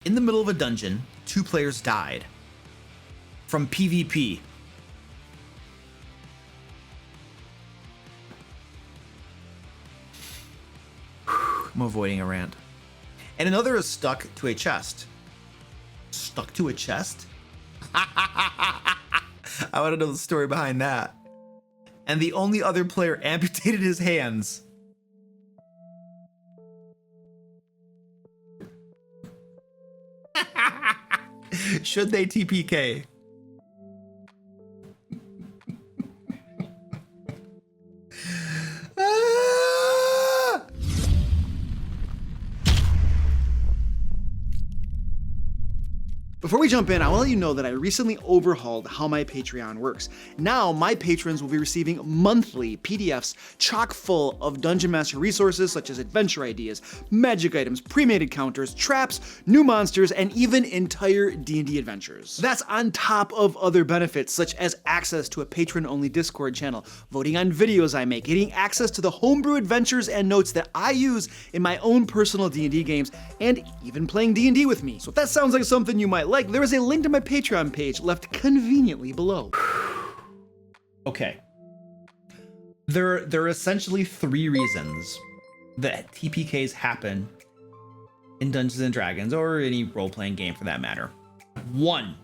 In the middle of a dungeon, 2 players died from PvP. I'm avoiding a rant. And another is stuck to a chest. Stuck to a chest? I want to know the story behind that. And the only other player amputated his hands. Should they TPK? Before we jump in, I want to let you know that I recently overhauled how my Patreon works. Now, my patrons will be receiving monthly PDFs chock full of Dungeon Master resources such as adventure ideas, magic items, pre-made encounters, traps, new monsters, and even entire D&D adventures. That's on top of other benefits such as access to a patron-only Discord channel, voting on videos I make, getting access to the homebrew adventures and notes that I use in my own personal D&D games, and even playing D&D with me. So if that sounds like something you might like, there is a link to my Patreon page left conveniently below. Okay. There are essentially 3 reasons that TPKs happen in Dungeons and Dragons, or any role-playing game for that matter. 1,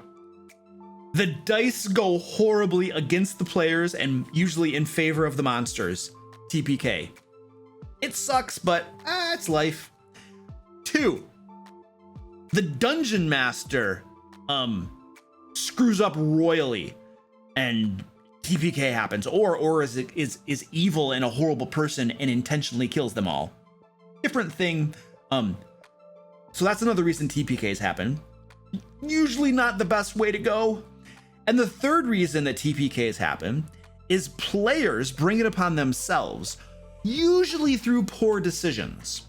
the dice go horribly against the players and usually in favor of the monsters. TPK. It sucks, but it's life. 2, the Dungeon Master screws up royally and TPK happens, or is evil and a horrible person and intentionally kills them all. Different thing. So that's another reason TPKs happen. Usually not the best way to go. And the third reason that TPKs happen is players bring it upon themselves, usually through poor decisions.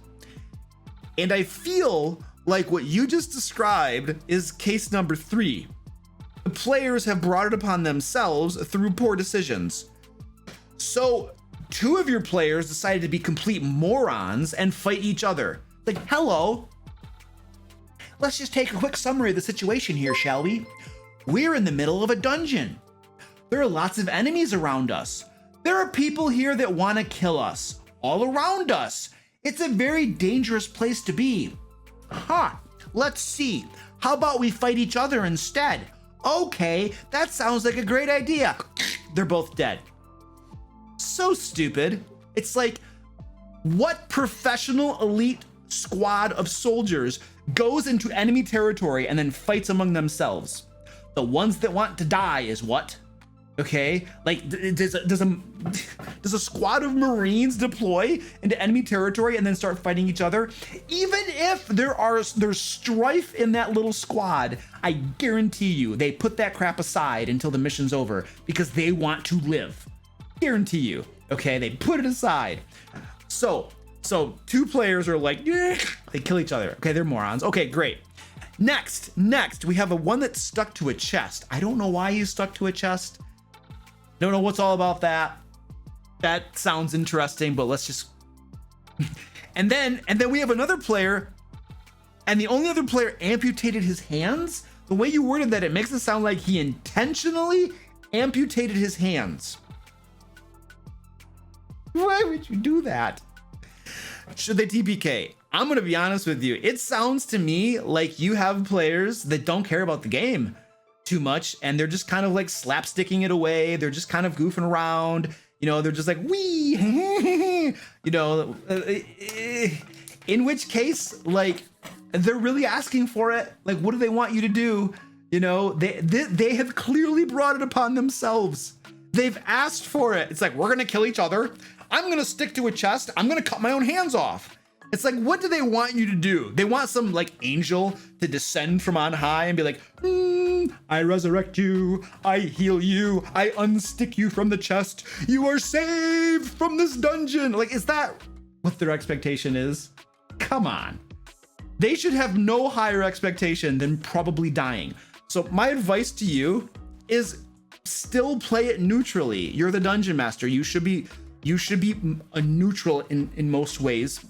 And I feel like what you just described is case number 3. The players have brought it upon themselves through poor decisions. So 2 of your players decided to be complete morons and fight each other. Like, hello. Let's just take a quick summary of the situation here, shall we? We're in the middle of a dungeon. There are lots of enemies around us. There are people here that want to kill us, all around us. It's a very dangerous place to be. Let's see. How about we fight each other instead? Okay, that sounds like a great idea. They're both dead. So stupid. It's like, what professional elite squad of soldiers goes into enemy territory and then fights among themselves? The ones that want to die is what? Okay, like does a squad of Marines deploy into enemy territory and then start fighting each other? Even if there's strife in that little squad, I guarantee you they put that crap aside until the mission's over because they want to live. Guarantee you. Okay, they put it aside. So 2 players are like, yeah, they kill each other. Okay, they're morons. Okay, great. Next, we have a one that's stuck to a chest. I don't know why he's stuck to a chest. Don't know what's all about that. That sounds interesting, but let's just. and then we have another player, and the only other player amputated his hands. The way you worded that, it makes it sound like he intentionally amputated his hands. Why would you do that? Should they TPK? I'm gonna be honest with you. It sounds to me like you have players that don't care about the game too much, and they're just kind of like slapsticking it away. They're just kind of goofing around. You know, they're just like, wee, you know, in which case, like, they're really asking for it. Like, what do they want you to do? You know, they have clearly brought it upon themselves. They've asked for it. It's like, we're gonna kill each other. I'm gonna stick to a chest. I'm gonna cut my own hands off. It's like, what do they want you to do? They want some like angel to descend from on high and be like, I resurrect you, I heal you, I unstick you from the chest. You are saved from this dungeon. Like, is that what their expectation is? Come on. They should have no higher expectation than probably dying. So my advice to you is still play it neutrally. You're the dungeon master. You should be a neutral in most ways.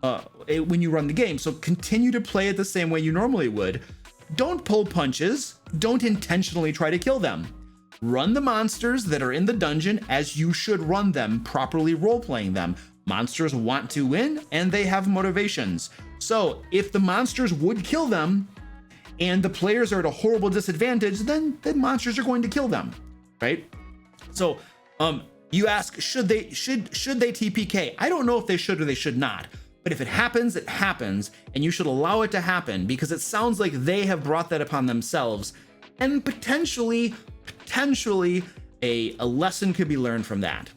when you run the game. So continue to play it the same way you normally would. Don't pull punches. Don't intentionally try to kill them. Run the monsters that are in the dungeon as you should run them, properly role-playing them. Monsters want to win and they have motivations. So if the monsters would kill them and the players are at a horrible disadvantage, then the monsters are going to kill them, right? So you ask, should they TPK? I don't know if they should or they should not. But if it happens, it happens, and you should allow it to happen because it sounds like they have brought that upon themselves, and potentially a lesson could be learned from that.